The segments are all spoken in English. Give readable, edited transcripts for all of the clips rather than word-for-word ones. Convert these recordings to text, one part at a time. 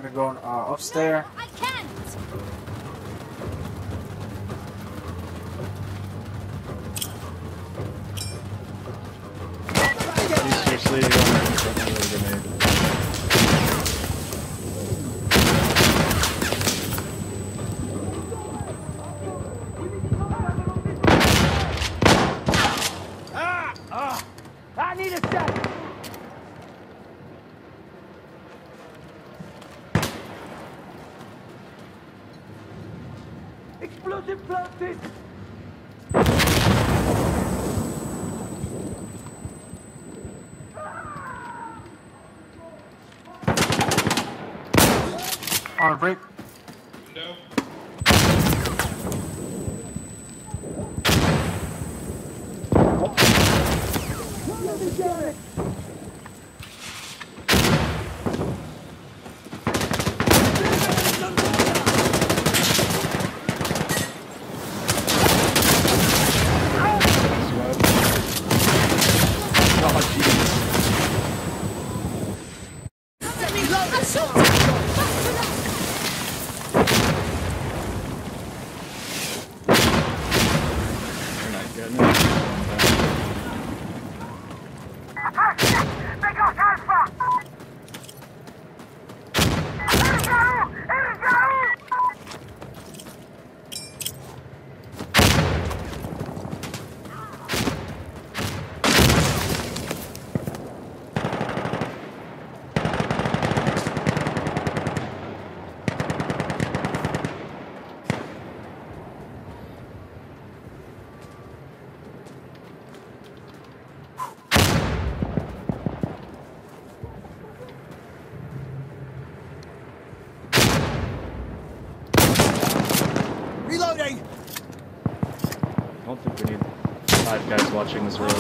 gonna go upstairs. I can't. He's seriously going to put me with a grenade. I need a second. Explosive planted. On a break. No. Reloading! I don't think we need 5 guys watching this road.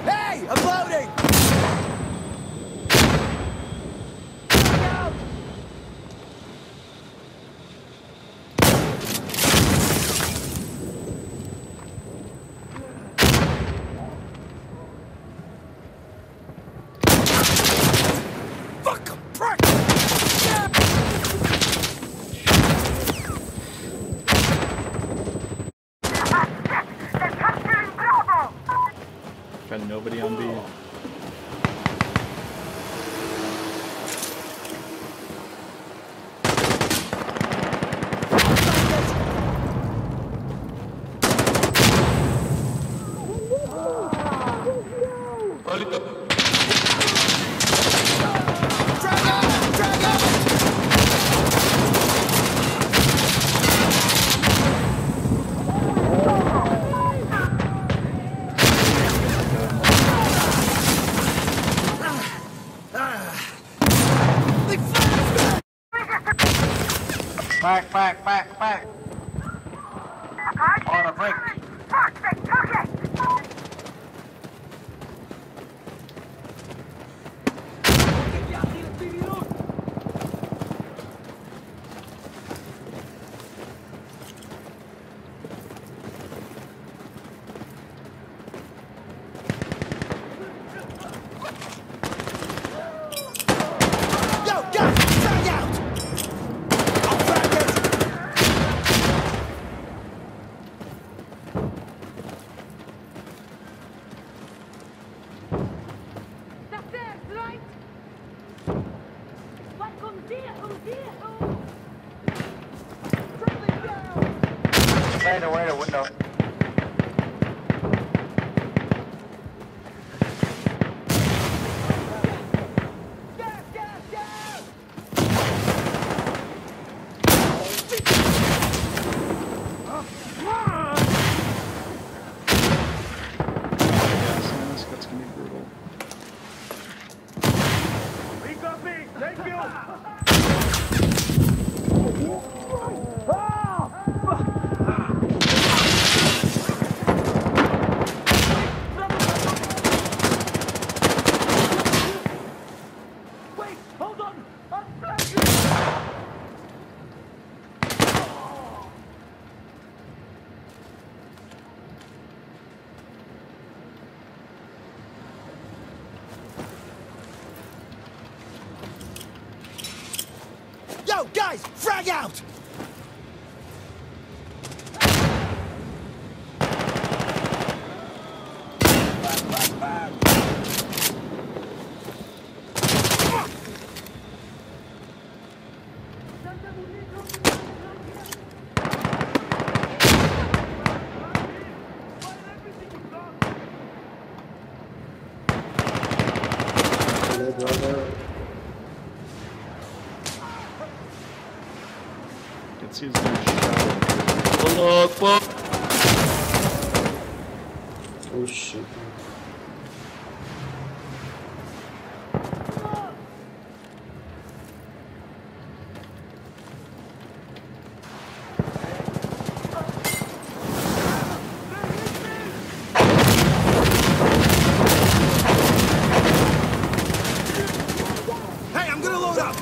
Hey, I'm loading! Got nobody on B. Back. On a break. Fuck, they took it! Away the window. That's gonna be brutal. Thank you! Yo, guys, frag out! Can see his dude shot. Oh shit. Hey, I'm gonna load up!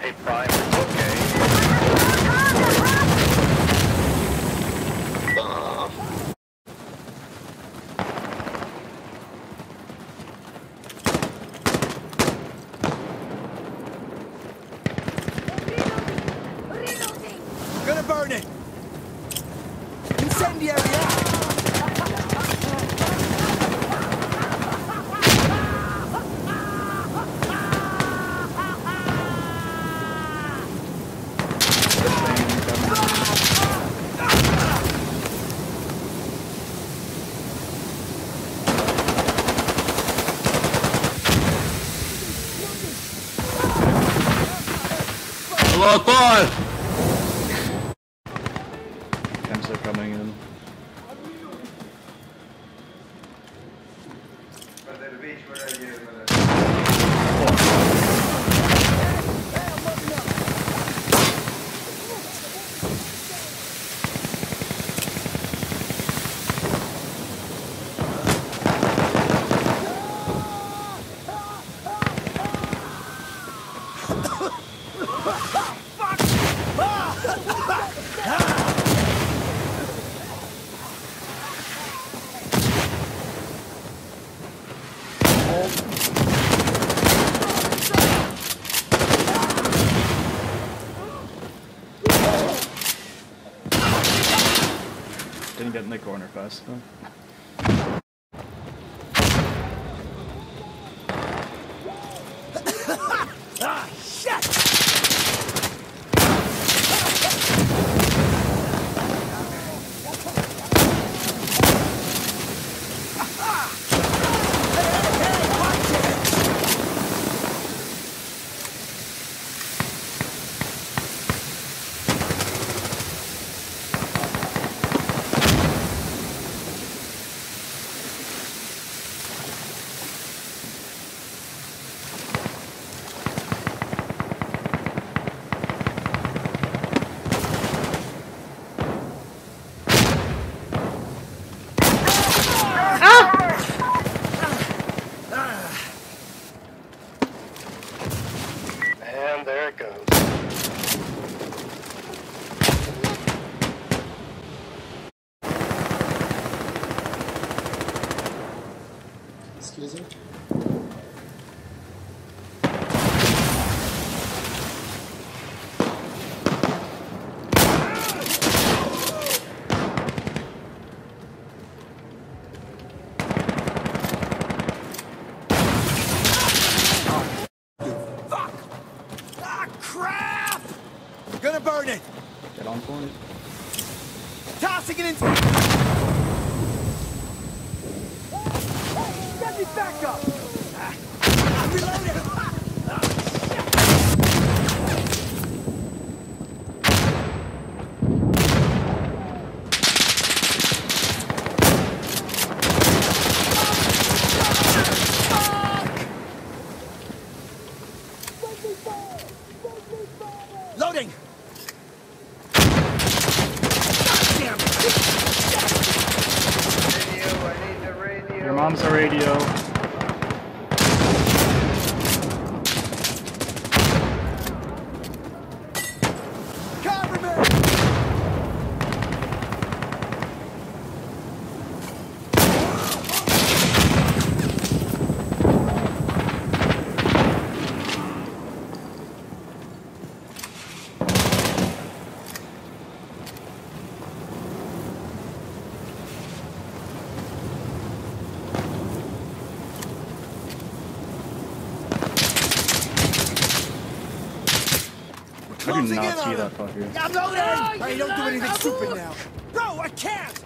Hey, fine, it's okay. Gonna burn it! Incendiary out! Chems are coming in. Didn't get in the corner fast enough. Ah, shit! And there it goes. Excuse me? Fuck! Ah, crap! Gonna burn it! Get on point. Tossing it in! Get me back up! I'm reloading! Loading! Damn it! Radio, I need the radio. Your mom's a radio. Cover me! I do not see that fucker. I'm loading! Hey, don't do anything stupid now. Bro, I can't!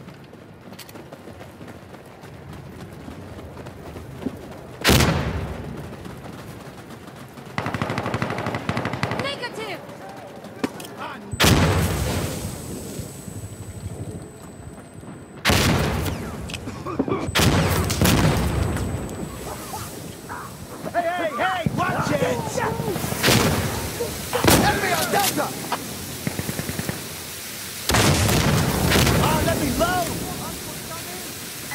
Negative! Hey, watch it! Enemy on Delta! Let me load!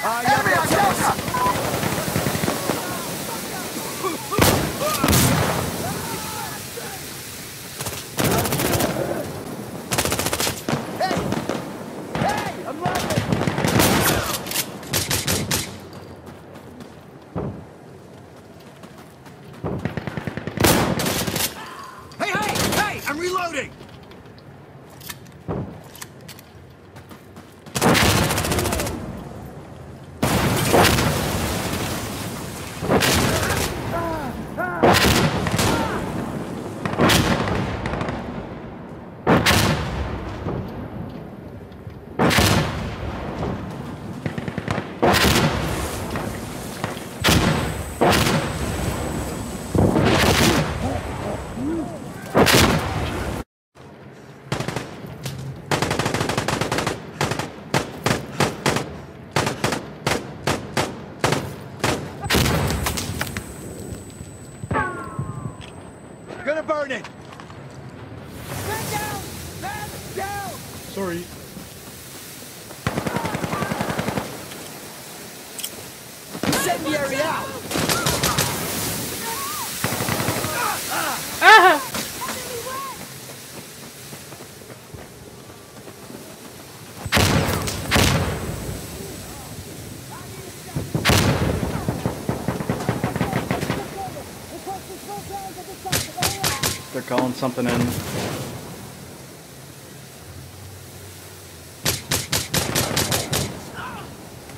Enemy on Delta! Hey, I'm loading! Hey, I'm reloading! Gonna burn it! Man down! Man down! Sorry. Incendiary out! They're calling something in.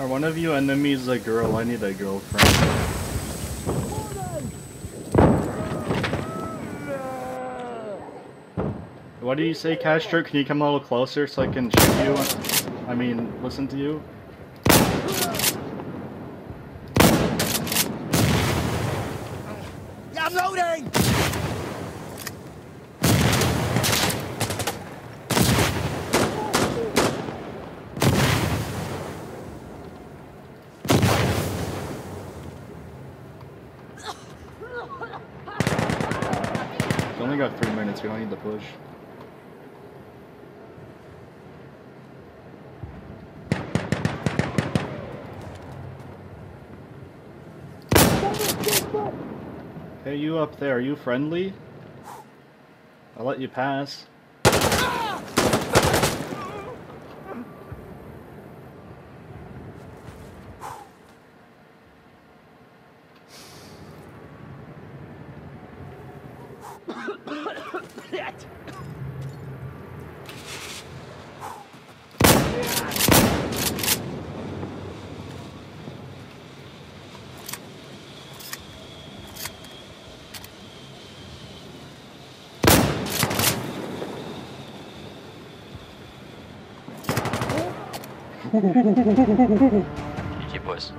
Are one of you enemies a girl? I need a girlfriend. What do you say, Castro? Can you come a little closer so I can shoot you? I mean, listen to you? Yeah, I'm loading! We only got 3 minutes, we don't need to push. Hey, you up there, are you friendly? I'll let you pass. GG boys.